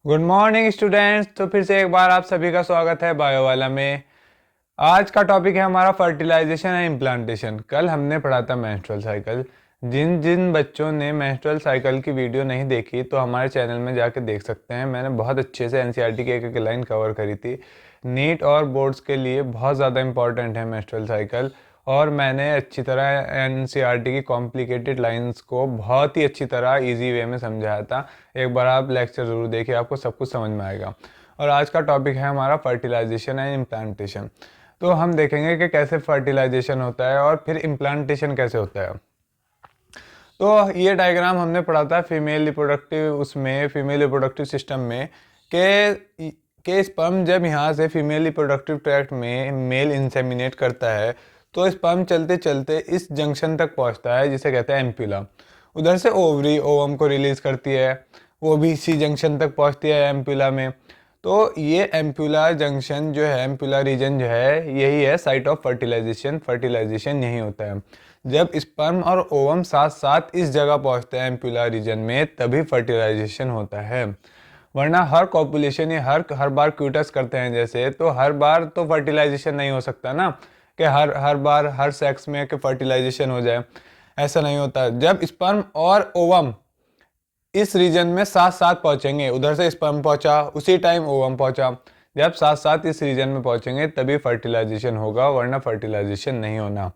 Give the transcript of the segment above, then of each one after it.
Good morning students. तो फिर से एक बार आप सभी का स्वागत है बायो वाला में। आज का टॉपिक है हमारा फर्टिलाइजेशन एंड इम्प्लांटेशन। कल हमने पढ़ा था मेंस्ट्रुअल साइकिल। जिन जिन बच्चों ने मेंस्ट्रुअल साइकिल की वीडियो नहीं देखी तो हमारे चैनल में जाके देख सकते हैं। मैंने बहुत अच्छे से एनसीईआरटी की एक एक लाइन कवर करी थी। नीट और बोर्ड्स के लिए बहुत ज़्यादा इंपॉर्टेंट है मेंस्ट्रुअल साइकिल, और मैंने अच्छी तरह एनसीईआरटी की कॉम्प्लिकेटेड लाइंस को बहुत ही अच्छी तरह इजी वे में समझाया था। एक बार आप लेक्चर ज़रूर देखिए, आपको सब कुछ समझ में आएगा। और आज का टॉपिक है हमारा फर्टिलाइजेशन एंड इम्प्लांटेशन। तो हम देखेंगे कि कैसे फर्टिलाइजेशन होता है और फिर इम्प्लांटेशन कैसे होता है। तो ये डायग्राम हमने पढ़ा था फीमेल रिप्रोडक्टिव सिस्टम में के स्पर्म जब यहाँ से फीमेल रिप्रोडक्टिव ट्रैक्ट में मेल इंसेमिनेट करता है तो स्पर्म चलते चलते इस जंक्शन तक पहुँचता है जिसे कहते हैं एम्प्यूला। उधर से ओवरी ओवम को रिलीज करती है, वो भी इसी जंक्शन तक पहुँचती है एम्प्यूला में। तो ये एम्प्यूला जंक्शन जो है, एम्प्यूला रीजन जो है, यही है साइट ऑफ फर्टिलाइजेशन। फर्टिलाइजेशन यही होता है। जब स्पर्म और ओवम साथ साथ इस जगह पहुंचते हैं एम्प्यूला रीजन में, तभी फर्टिलाइजेशन होता है। वरना हर कॉपुलेशन या हर बार क्यूटस करते हैं जैसे, तो हर बार तो फर्टिलाइजेशन नहीं हो सकता ना, कि हर हर बार हर सेक्स में कि फर्टिलाइजेशन हो जाए। ऐसा नहीं होता। जब स्पर्म और ओवम इस रीजन में साथ साथ पहुंचेंगे, उधर से स्पर्म पहुंचा उसी टाइम ओवम पहुंचा, जब साथ साथ इस रीजन में पहुंचेंगे तभी फर्टिलाइजेशन होगा, वरना फर्टिलाइजेशन नहीं होना।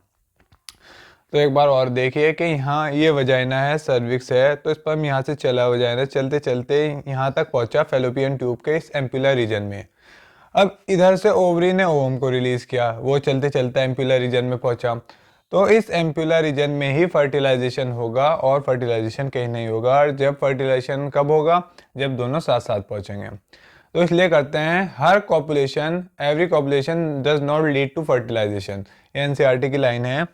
तो एक बार और देखिए कि यहाँ ये वजाइना है, सर्विक्स है, तो स्पर्म यहाँ से चला वजाइना, चलते चलते यहाँ तक पहुंचा फेलोपियन ट्यूब के इस एम्पुलर रीजन में। अब इधर से ओवरी ने ओवम को रिलीज किया, वो चलते चलते एम्पुलर रीजन में पहुंचा। तो इस एम्पुलर रीजन में ही फर्टिलाइजेशन होगा, और फर्टिलाइजेशन कहीं नहीं होगा। और जब फर्टिलाइजेशन कब होगा? जब दोनों साथ साथ पहुंचेंगे। तो इसलिए करते हैं हर copulation, every copulation does not lead to fertilization. ये एनसीईआरटी की लाइन है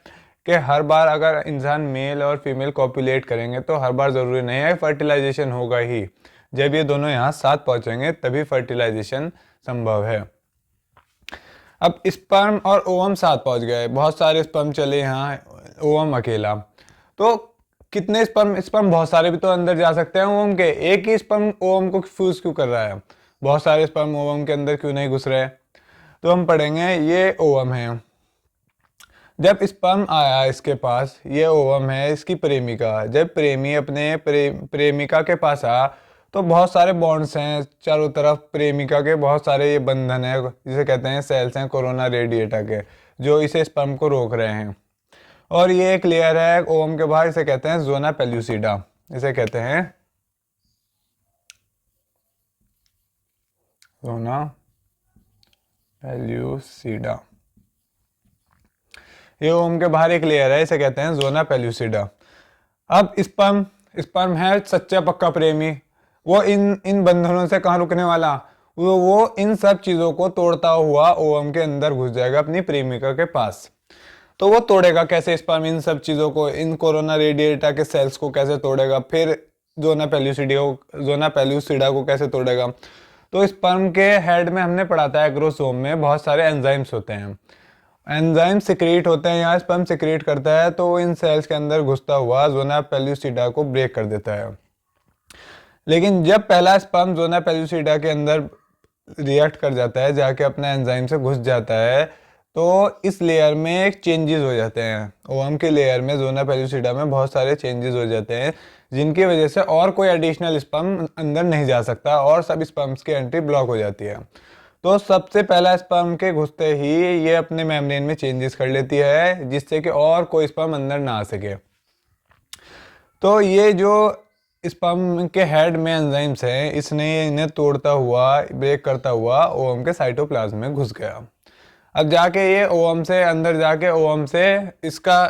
कि हर बार अगर इंसान मेल और फीमेल कॉपुलेट करेंगे तो हर बार ज़रूरी नहीं है फर्टिलाइजेशन होगा ही। जब ये दोनों यहाँ साथ पहुँचेंगे तभी फर्टिलाइजेशन संभव है। अब स्पर्म और ओवम साथ पहुँच गए, बहुत सारे स्पर्म चले यहाँ, ओवम अकेला। तो कितने स्पर्म स्पर्म बहुत सारे भी तो अंदर जा सकते हैं ओवम के। एक ही स्पर्म ओवम को फ्यूज क्यों कर रहा है? बहुत सारे स्पर्म ओवम के अंदर क्यों नहीं घुस रहे? तो हम पढ़ेंगे ये ओवम है। जब स्पर्म आया इसके पास, ये ओवम है इसकी प्रेमिका। जब प्रेमी अपने प्रेमिका के पास आया तो बहुत सारे बॉन्ड्स हैं चारों तरफ, प्रेमिका के बहुत सारे ये बंधन है, जिसे कहते हैं सेल्स हैं कोरोना रेडिएटा के, जो इसे स्पर्म को रोक रहे हैं। और ये एक लेयर है ओवम के बाहर, इसे कहते हैं जोना पेल्यूसिडा। इसे कहते हैं जोना पेल्यूसिडा। ये ओवम के बाहर एक लेयर है, इसे कहते हैं जोना पेल्यूसिडा। अब स्पर्म स्पर्म है सच्चा पक्का प्रेमी, वो इन इन बंधनों से कहाँ रुकने वाला? वो इन सब चीज़ों को तोड़ता हुआ ओवम के अंदर घुस जाएगा अपनी प्रेमिका के पास। तो वो तोड़ेगा कैसे स्पर्म इन सब चीज़ों को, इन कोरोना रेडिएटा के सेल्स को कैसे तोड़ेगा? फिर जोना पेल्यूसिडा को कैसे तोड़ेगा? तो स्पर्म के हेड में हमने पढ़ा था एग्रोसोम में बहुत सारे एंजाइम्स होते हैं। एंजाइम सिक्रीट होते हैं, यहाँ स्पर्म सिक्रीट करता है, तो इन सेल्स के अंदर घुसता हुआ जोना पेल्यूसिडा को ब्रेक कर देता है। लेकिन जब पहला स्पर्म जोना पेल्यूसिडा के अंदर रिएक्ट कर जाता है, जाके अपने एंजाइम से घुस जाता है, तो इस लेयर में एक चेंजेस हो जाते हैं। ओवम के लेयर में जोना पेल्यूसिडा में बहुत सारे चेंजेस हो जाते हैं, जिनकी वजह से और कोई एडिशनल स्पर्म अंदर नहीं जा सकता और सब स्पर्म्स की एंट्री ब्लॉक हो जाती है। तो सबसे पहला स्पर्म के घुसते ही ये अपने मेम्ब्रेन में चेंजेस कर लेती है, जिससे कि और कोई स्पर्म अंदर ना आ सके। तो ये जो स्पर्म के हेड में एंजाइम्स हैं, इसने इन्हें तोड़ता हुआ, ब्रेक करता हुआ ओवम के साइटोप्लाज्म में घुस गया। अब जाके ये ओवम से अंदर जाके ओवम से इसका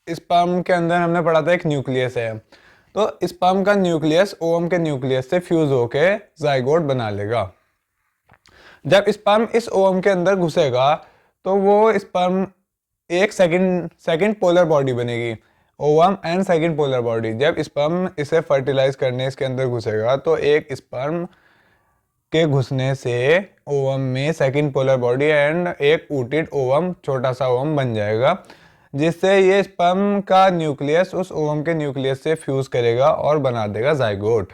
स्पर्म के अंदर हमने पढ़ा था एक न्यूक्लियस है, तो स्पर्म का न्यूक्लियस ओवम के न्यूक्लियस से फ्यूज होके जाइगोट बना लेगा। जब स्पर्म इस ओवम के अंदर घुसेगा तो वो स्पर्म एक सेकंड पोलर बॉडी बनेगी, ovum and second polar body. जब स्पर्म इसे फर्टिलाइज करने इसके अंदर घुसेगा तो एक स्पर्म के घुसने से ओवम में सेकंड पोलर बॉडी एंड एक ऊटिड ओवम, छोटा सा ओवम बन जाएगा, जिससे ये स्पर्म का न्यूक्लियस उस ओवम के न्यूक्लियस से फ्यूज करेगा और बना देगा जाइगोट।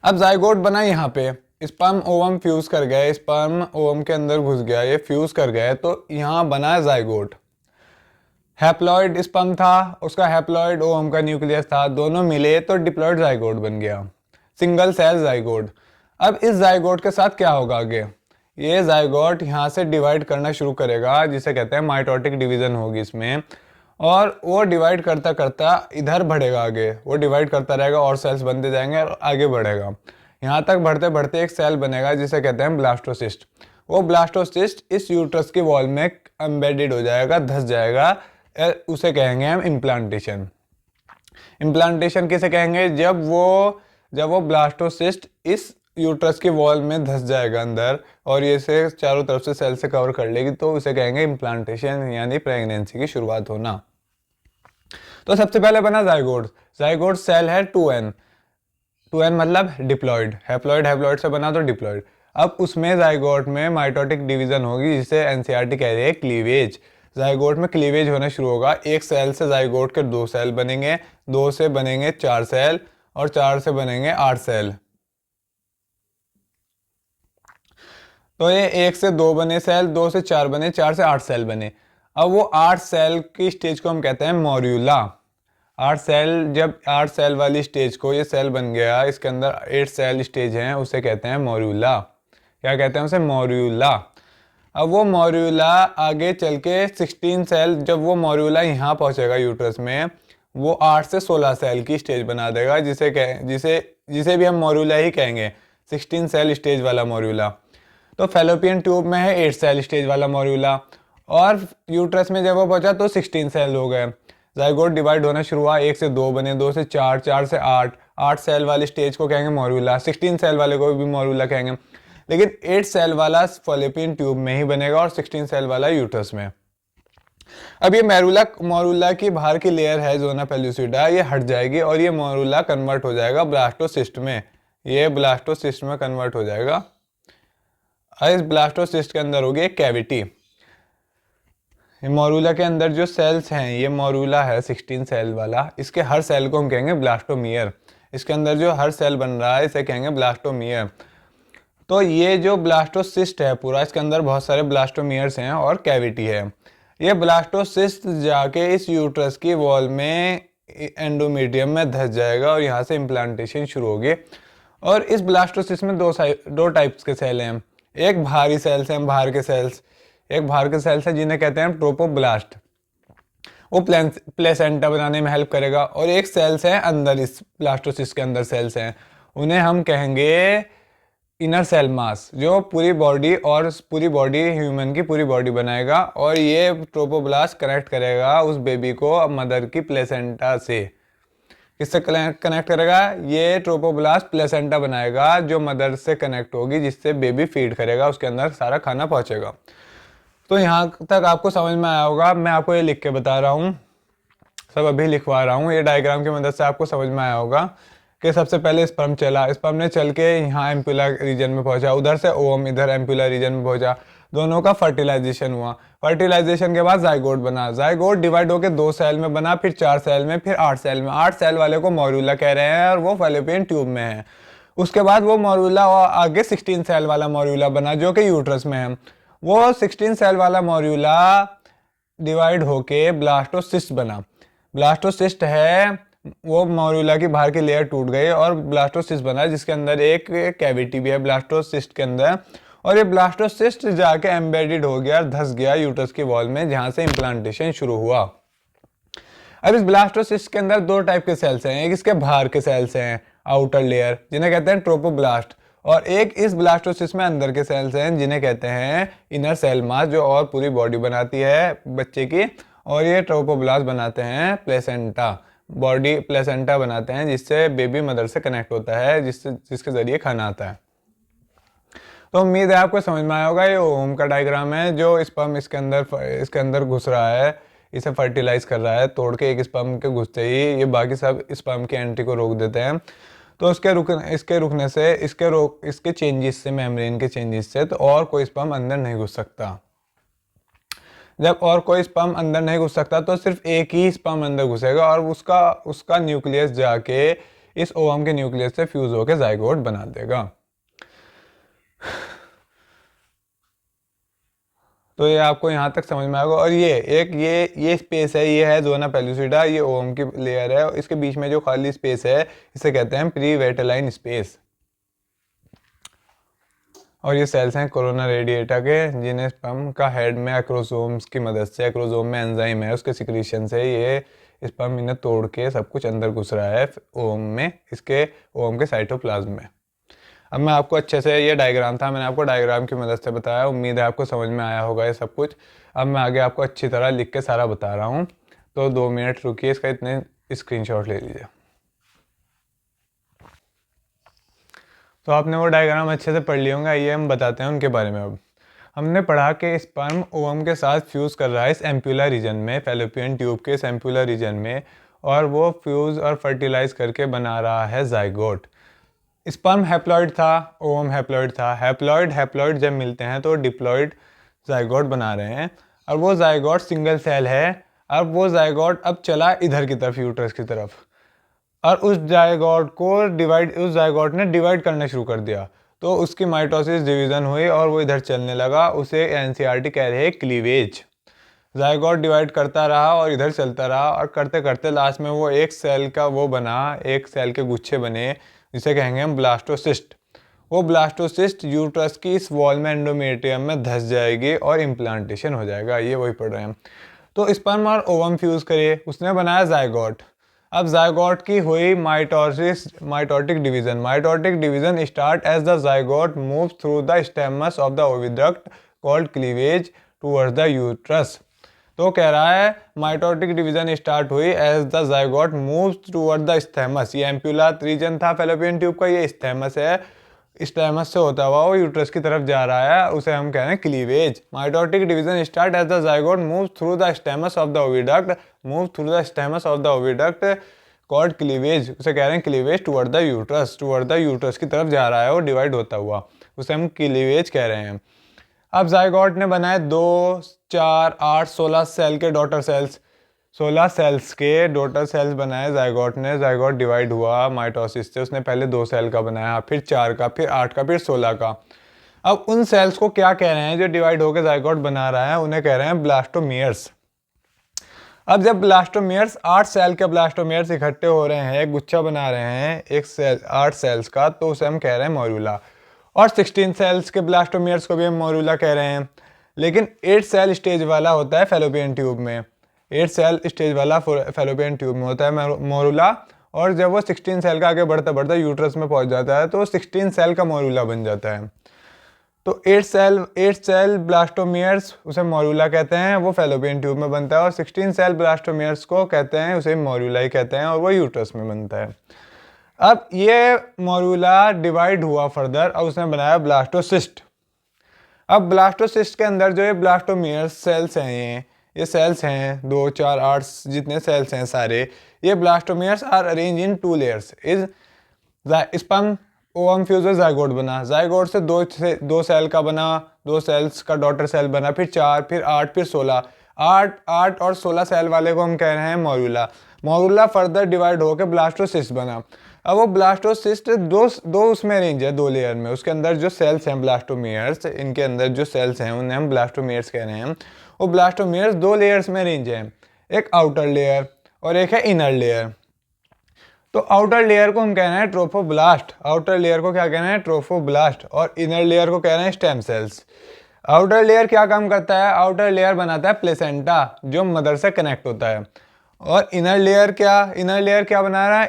अब जाइगोट बना यहाँ पे, स्पर्म ओवम फ्यूज कर गए, स्पर्म ओवम के अंदर घुस गया, ये फ्यूज कर गए, तो यहाँ बना जाइगोट। हैप्लॉइड स्पर्म था, उसका हैप्लॉइड ओवम का न्यूक्लियस था, दोनों मिले तो डिप्लॉइड जाइगोट बन गया, सिंगल सेल जाइगोट। अब इस जाइगोट के साथ क्या होगा आगे, ये जाइगोट यहाँ से डिवाइड करना शुरू करेगा, जिसे कहते हैं माइटोटिक डिवीजन होगी इसमें, और वो डिवाइड करता करता इधर बढ़ेगा आगे, वो डिवाइड करता रहेगा और सेल्स बनते जाएंगे और आगे बढ़ेगा। यहाँ तक बढ़ते बढ़ते एक सेल बनेगा जिसे कहते हैं ब्लास्टोसिस्ट। वो ब्लास्टोसिस्ट इस यूट्रस की वॉल में एम्बेडेड हो जाएगा, धस जाएगा, उसे कहेंगे हम इम्प्लांटेशन। इम्प्लांटेशन किसे कहेंगे, जब वो ब्लास्टोसिस्ट इस यूट्रस की वॉल में धस जाएगा अंदर और ये से चारों तरफ से सेल से कवर कर लेगी, तो उसे कहेंगे इम्प्लांटेशन, यानी प्रेगनेंसी की शुरुआत होना। तो सबसे पहले बना जाइगोट। जाइगोट सेल है 2n, 2n मतलब डिप्लॉइड, हैप्लॉइड हैप्लॉइड से बना तो डिप्लॉइड। अब उसमें जाइगोट में माइटोटिक डिवीजन होगी, जिसे एनसीईआरटी कह रही है क्लीवेज। जाइगोट में क्लीवेज होना शुरू होगा, एक सेल से जाइगोट के 2 सेल बनेंगे, 2 से बनेंगे 4 सेल और 4 से बनेंगे 8 सेल। तो ये 1 से 2 बने सेल, 2 से 4 बने, 4 से 8 सेल बने। अब वो 8 सेल की स्टेज को हम कहते हैं मॉड्यूला। 8 सेल, जब 8 सेल वाली स्टेज को ये सेल बन गया, इसके अंदर 8 सेल स्टेज हैं, उसे कहते हैं मॉड्यूला। क्या कहते हैं उसे, मॉड्यूला। अब वो मॉड्यूला आगे चल के 16 सेल, जब वो मॉड्यूला यहाँ पहुँचेगा यूट्रस में, वो 8 से 16 सेल की स्टेज बना देगा, जिसे भी हम मॉड्यूला ही कहेंगे, 16 सेल स्टेज वाला मॉड्यूला। तो फेलोपियन ट्यूब में है 8 सेल स्टेज वाला मॉड्यूला, और यूट्रस में जब वो पहुंचा तो 16 सेल हो गए। जाइगोट डिवाइड होना शुरू हुआ, 1 से 2 बने, 2 से 4, 4 से 8, 8 सेल वाली स्टेज को कहेंगे मॉड्यूला, 16 सेल वाले को भी मॉड्यूला कहेंगे, लेकिन 8 सेल वाला फेलोपियन ट्यूब में ही बनेगा और 16 सेल वाला यूट्रस में। अब ये मॉड्यूला की बाहर की लेयर है जोना पेल्यूसिडा, ये हट जाएगी और ये मॉड्यूला कन्वर्ट हो जाएगा ब्लास्टोसिस्ट में, ये ब्लास्टोसिस्ट में कन्वर्ट हो जाएगा। इस ब्लास्टोसिस्ट के अंदर होगी एक कैविटी। मॉड्यूला के अंदर जो सेल्स हैं, ये मॉड्यूला है 16 सेल वाला, इसके हर सेल को हम कहेंगे ब्लास्टोमियर। इसके अंदर जो हर सेल बन रहा है इसे कहेंगे ब्लास्टोमियर। तो ये जो ब्लास्टोसिस्ट है पूरा, इसके अंदर बहुत सारे ब्लास्टोमियर्स हैं और कैविटी है। ये ब्लास्टोसिस्ट जाके इस यूट्रस की वॉल में एंडोमेट्रियम में धस जाएगा और यहाँ से इम्प्लांटेशन शुरू होगी। और इस ब्लास्टोसिस्ट में दो टाइप्स के सेल हैं, एक बाहरी सेल्स हैं, बाहर के सेल्स, एक बाहर के सेल्स हैं जिन्हें कहते हैं ट्रोपोब्लास्ट, वो प्लेसेंटा बनाने में हेल्प करेगा, और एक सेल्स हैं अंदर, इस ब्लास्टोसिस्ट के अंदर सेल्स हैं, उन्हें हम कहेंगे इनर सेल मास, जो पूरी बॉडी ह्यूमन की पूरी बॉडी बनाएगा, और ये ट्रोपोब्लास्ट कनेक्ट करेगा उस बेबी को मदर की प्लेसेंटा से। किससे कनेक्ट करेगा, ये ट्रोपोब्लास्ट प्लेसेंटा बनाएगा जो मदर से कनेक्ट होगी, जिससे बेबी फीड करेगा, उसके अंदर सारा खाना पहुंचेगा। तो यहाँ तक आपको समझ में आया होगा, मैं आपको ये लिख के बता रहा हूँ, सब अभी लिखवा रहा हूँ, ये डायग्राम की मदद से आपको समझ में आया होगा कि सबसे पहले स्पर्म चला, स्पर्म ने चल के यहाँ एम्पुला रीजन में पहुंचा, उधर से ओवम इधर एम्पुला रीजन में पहुंचा, दोनों का फर्टिलाइजेशन हुआ। फर्टिलाइजेशन के बाद जाइगोट बना, जाइगोट डिवाइड होकर 2 सेल में बना, फिर 4 सेल में, फिर 8 सेल में। 8 सेल वाले को मॉड्यूला कह रहे हैं और वो फेलोपियन ट्यूब में है। उसके बाद वो मॉड्यूला आगे 16 सेल वाला मॉड्यूला बना जो कि यूट्रस में है। वो 16 सेल वाला मॉड्यूला डिवाइड होके ब्लास्टोसिस्ट बना। ब्लास्टोसिस्ट है वो मॉड्यूला की बाहर की लेयर टूट गई और ब्लास्टोसिस्ट बना, जिसके अंदर एक कैविटी भी है ब्लास्टोसिस्ट के अंदर, और ये ब्लास्टोसिस्ट जाके एम्बेडेड हो गया, धस गया यूट्रस की वॉल में, जहां से इम्प्लांटेशन शुरू हुआ। अब इस ब्लास्टोसिस्ट के अंदर 2 टाइप के सेल्स हैं, एक इसके बाहर के सेल्स हैं आउटर लेयर, जिन्हें कहते हैं ट्रोपोब्लास्ट, और एक इस ब्लास्टोसिस्ट में अंदर के सेल्स हैं जिन्हें कहते हैं इनर सेल मास, जो और पूरी बॉडी बनाती है बच्चे की, और ये ट्रोपोब्लास्ट बनाते हैं प्लेसेंटा, बॉडी प्लेसेंटा बनाते हैं, जिससे बेबी मदर से कनेक्ट होता है, जिसके जरिए खाना आता है। तो उम्मीद है आपको समझ में आया होगा। ये ओम का डायग्राम है, जो स्पर्म इसके अंदर घुस रहा है, इसे फर्टिलाइज कर रहा है, तोड़ के एक स्पर्म के घुसते ही ये बाकी सब स्पर्म की एंट्री को रोक देते हैं। तो इसके चेंजेस से, मेम्ब्रेन के चेंजेस से, तो और कोई स्पर्म अंदर नहीं घुस सकता। जब और कोई स्पर्म अंदर नहीं घुस सकता तो सिर्फ एक ही स्पर्म अंदर घुसेगा, और उसका न्यूक्लियस जाके इस ओवम के न्यूक्लियस से फ्यूज होकर जाइगोट बना देगा। तो ये आपको यहाँ तक समझ में आएगा। और ये स्पेस है, ये है जोना पेलुसिडा, ये ओवम की लेयर है, और इसके बीच में जो खाली स्पेस है इसे कहते हैं प्री वेटेलाइन स्पेस। और ये सेल्स हैं कोरोना रेडिएटा के, जिन्हें स्पर्म का हेड में एक्रोसोम्स की मदद से, एक्रोसोम में एंजाइम है उसके सिक्रीशन से ये स्पर्म इन्हें तोड़ के सब कुछ अंदर घुस रहा है ओवम में, इसके ओवम के साइटोप्लाज्म में। अब मैं आपको अच्छे से, ये डायग्राम था, मैंने आपको डायग्राम की मदद से बताया, उम्मीद है आपको समझ में आया होगा ये सब कुछ। अब मैं आगे आपको अच्छी तरह लिख के सारा बता रहा हूँ, तो 2 मिनट रुकिए, इसका इतने स्क्रीनशॉट ले लीजिए। तो आपने वो डायग्राम अच्छे से पढ़ लिए होंगे, आइए हम बताते हैं उनके बारे में। अब हमने पढ़ा कि स्पर्म ओवम के साथ फ्यूज़ कर रहा है इस एम्पुला रीजन में, फैलोपियन ट्यूब के इस एम्पुला रीजन में, और वो फ्यूज़ और फर्टिलाइज करके बना रहा है जाइगोट। स्पर्म हैप्लॉइड था, ओवम हैप्लॉइड था। हैप्लॉइड जब मिलते हैं तो डिप्लॉइड जाइगोट बना रहे हैं, और वो जाइगोट सिंगल सेल है। अब वो जाइगोट अब चला इधर की तरफ, यूट्रस की तरफ, और उस जाइगोट ने डिवाइड करना शुरू कर दिया, तो उसकी माइटोसिस डिवीज़न हुई और वो इधर चलने लगा। उसे एनसीईआरटी कह रहे हैं क्लीवेज। जाइगोट डिवाइड करता रहा और इधर चलता रहा, और करते करते लास्ट में वो एक सेल का वो बना, एक सेल के गुच्छे बने, जिसे कहेंगे हम ब्लास्टोसिस्ट। वो ब्लास्टोसिस्ट यूट्रस की इस वॉल में, एंडोमेट्रियम में धस जाएगी और इम्प्लांटेशन हो जाएगा। ये वही पढ़ रहे हैं। तो स्पर्म और ओवम फ्यूज़ करे, उसने बनाया जाइगोट। अब जाइगोट की हुई mitotic division start as the zygote moves through the isthmus of the oviduct called cleavage towards the uterus. तो कह रहा है माइटोटिक डिवीजन स्टार्ट हुई as the zygote moves toward the isthmus. ये एम्पुला रीजन था fallopian tube का, ये stems है, स्टेमस से होता हुआ वो यूट्रस की तरफ जा रहा है, उसे हम कह रहे हैं cleavage. Mitotic division start as the zygote moves through the isthmus of the oviduct called cleavage, उसे कह रहे हैं क्लीवेज टुवर्ड द यूट्रस की तरफ जा रहा है वो डिवाइड होता हुआ, उसे हम क्लीवेज कह रहे हैं। अब जाइगोट ने बनाए 2, 4, 8, 16 सेल के डॉटर सेल्स, 16 सेल्स के डॉटर सेल्स बनाए जाइगोट ने। जाइगोट डिवाइड हुआ माइटोसिस से, उसने पहले 2 सेल का बनाया, फिर 4 का, फिर 8 का, फिर 16 का। अब उन सेल्स को क्या कह रहे हैं जो डिवाइड होकर जाइगोट बना रहा है, उन्हें कह रहे हैं ब्लास्टोमियर्स। अब जब ब्लास्टोमियर्स 8 सेल के ब्लास्टोमियर्स इकट्ठे हो रहे हैं, एक गुच्छा बना रहे हैं एक सेल 8 सेल्स का, तो उसे हम कह रहे हैं मोरूला। और 16 सेल्स के ब्लास्टोमियर्स को भी हम मोरूला कह रहे हैं। लेकिन 8 सेल स्टेज वाला होता है फैलोपियन ट्यूब में, 8 सेल स्टेज वाला फैलोपियन ट्यूब में होता है मोरूला। और जब वो 16 सेल का आगे बढ़ता बढ़ता यूट्रस में पहुंच जाता है, तो 16 सेल का मोरूला बन जाता है। तो 8 सेल ब्लास्टोमियर्स उसे मोरूला कहते हैं, वो फैलोपियन ट्यूब में बनता है। और 16 सेल ब्लास्टोमियर्स को कहते हैं, उसे मोरूला ही कहते हैं, और वो यूट्रस में बनता है। अब ये मोरूला डिवाइड हुआ फर्दर, अब उसने बनाया ब्लास्टोसिस्ट। अब ब्लास्टोसिस्ट के अंदर जो ये ब्लास्टोमियर्स सेल्स हैं, ये सेल्स हैं 2, 4, 8 जितने सेल्स हैं सारे, ये blastomeres are arrange in 2 layers. Is sperm ovum fuse zygote बना, जाइगोट से 2 सेल का बना, 2 सेल्स का डॉटर सेल बना, फिर 4, फिर 8, फिर 16। 8 और 16 सेल वाले को हम कह रहे हैं मोरूला फर्दर डिवाइड होकर ब्लास्टोसिस्ट बना। अब वो ब्लास्टोसिस्ट दो उसमें रेंज है, 2 लेयर में। उसके अंदर जो सेल्स हैं ब्लास्टोमियर्स, इनके अंदर जो सेल्स हैं उन्हें हम ब्लास्टोमियर्स कह रहे हैं। वो ब्लास्टोमियर्स 2 लेयर्स में रेंज है, एक आउटर लेयर और एक है इनर लेयर। तो आउटर लेयर को हम कह रहे हैं ट्रोफोब्लास्ट, आउटर लेयर को क्या कह रहे हैं ट्रोफोब्लास्ट, और इनर लेयर को कह रहे हैं स्टेम सेल्स। आउटर लेयर क्या काम करता है, आउटर लेयर बनाता है प्लेसेंटा जो मदर से कनेक्ट होता है। और इनर लेयर क्या बना रहा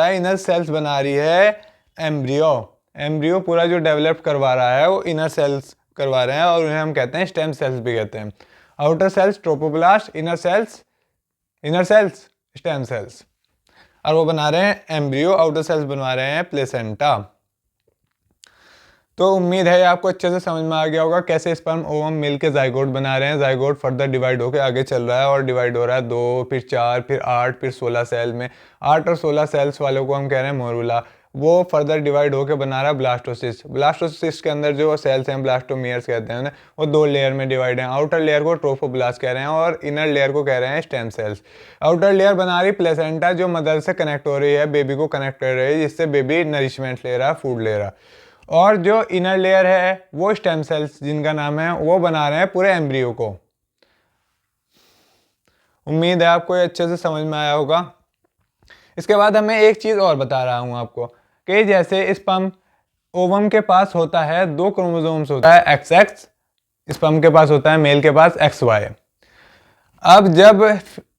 है, इनर सेल्स बना रही है एम्ब्रियो पूरा जो डेवलप करवा रहा है वो इनर सेल्स करवा रहे हैं, और उन्हें हम कहते हैं स्टेम सेल्स भी कहते हैं। Outer cells trophoblast, inner cells stem cells, और वो बना रहे हैं एम्ब्रियो, आउटर सेल्स बनवा रहे हैं प्लेसेंटा। तो उम्मीद है आपको अच्छे से समझ में आ गया होगा कैसे स्पर्म ओवम मिल के जाइगोट बना रहे हैं। जाइगोट फर्दर डिवाइड होकर आगे चल रहा है, और डिवाइड हो रहा है 2, फिर 4, फिर 8, फिर 16 सेल में। 8 और 16 सेल्स वालों को हम कह रहे हैं मोरूला। वो फर्दर डिवाइड होकर बना रहा है ब्लास्टोसिस्ट। ब्लास्टोसिस्ट के अंदर जो सेल्स हैं, ब्लास्टोमियर्स कहते हैं उन्हें, वो 2 लेयर में डिवाइड हैं। आउटर लेयर को ट्रोफोब्लास्ट कह रहे हैं और इनर लेयर को कह रहे हैं स्टेम सेल्स। आउटर लेयर बना रही प्लेसेंटा, जो मदर से कनेक्ट हो रही है, बेबी को कनेक्ट कर रही है, जिससे बेबी नरिशमेंट ले रहा है, फूड ले रहा है। और जो इनर लेयर है वो स्टेम सेल्स, जिनका नाम है, वो बना रहे हैं पूरे एम्ब्रियो को। उम्मीद है आपको ये अच्छे से समझ में आया होगा। इसके बाद हमें एक चीज़ और बता रहा हूँ आपको कि जैसे स्पर्म ओवम के पास होता है 2 क्रोमोसोम्स होता है XX, स्पर्म के पास होता है मेल के पास XY। अब जब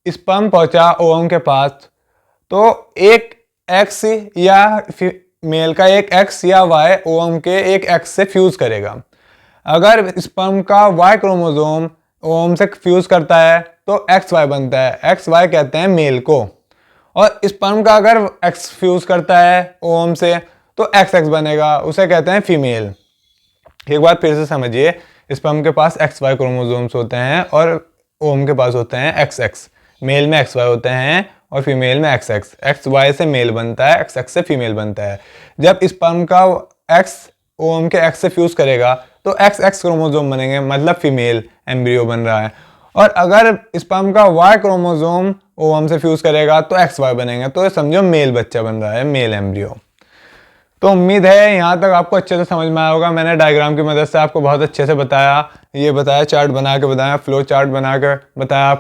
स्पर्म पहुंचा ओवम के पास तो एक X या मेल का एक X या Y ओवम के एक X से फ्यूज करेगा। अगर स्पर्म का Y क्रोमोसोम ओवम से फ्यूज करता है तो XY बनता है, XY कहते हैं मेल को। और स्पर्म का अगर X फ्यूज करता है ओवम से तो XX बनेगा, उसे कहते हैं फीमेल। एक बार फिर से समझिए, स्पर्म के पास XY क्रोमोसोम्स होते हैं और ओवम के पास होते हैं XX। मेल में XY होते हैं और फीमेल में XX। XY से मेल बनता है, XX से फीमेल बनता है। जब स्पर्म का X ओवम के X से फ्यूज करेगा तो XX क्रोमोसोम बनेंगे, मतलब फीमेल एम्ब्रियो बन रहा है। और अगर स्पर्म का Y क्रोमोसोम ओवम से फ्यूज करेगा तो XY बनेंगे, तो समझो मेल बच्चा बन रहा है, मेल एम्ब्रियो। तो उम्मीद है यहाँ तक आपको अच्छे से समझ में आया होगा। मैंने डायग्राम की मदद से आपको बहुत अच्छे से बताया, ये बताया, चार्ट बना के बताया, फ्लो चार्ट बना के बताया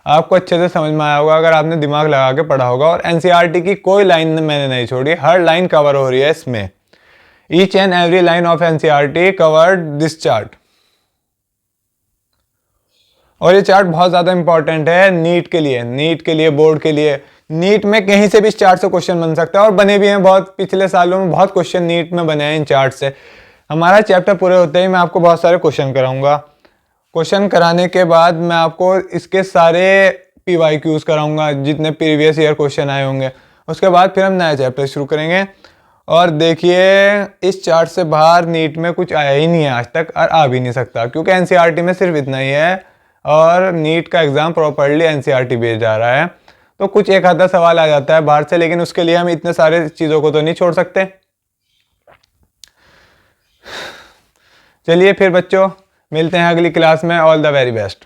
आपको अच्छे से समझ में आया होगा अगर आपने दिमाग लगा के पढ़ा होगा। और NCERT की कोई लाइन मैंने नहीं छोड़ी, हर लाइन कवर हो रही है इसमें। Each and every line of NCERT covered this chart. और ये चार्ट बहुत ज़्यादा इंपॉर्टेंट है नीट के लिए, बोर्ड के लिए। नीट में कहीं से भी इस चार्ट से क्वेश्चन बन सकता है और बने भी हैं बहुत, पिछले सालों में बहुत क्वेश्चन नीट में बने हैं इन चार्ट से। हमारा चैप्टर पूरे होते ही मैं आपको बहुत सारे क्वेश्चन कराऊंगा। क्वेश्चन कराने के बाद मैं आपको इसके सारे PYQs कराऊंगा, जितने प्रीवियस ईयर क्वेश्चन आए होंगे। उसके बाद फिर हम नया चैप्टर शुरू करेंगे। और देखिए, इस चार्ट से बाहर नीट में कुछ आया ही नहीं है आज तक और आ भी नहीं सकता, क्योंकि NCERT में सिर्फ इतना ही है और नीट का एग्ज़ाम प्रॉपरली NCERT भेज जा रहा है। तो कुछ एक आधा सवाल आ जाता है बाहर से, लेकिन उसके लिए हम इतने सारे चीज़ों को तो नहीं छोड़ सकते। चलिए फिर बच्चों, मिलते हैं अगली क्लास में। All the very best.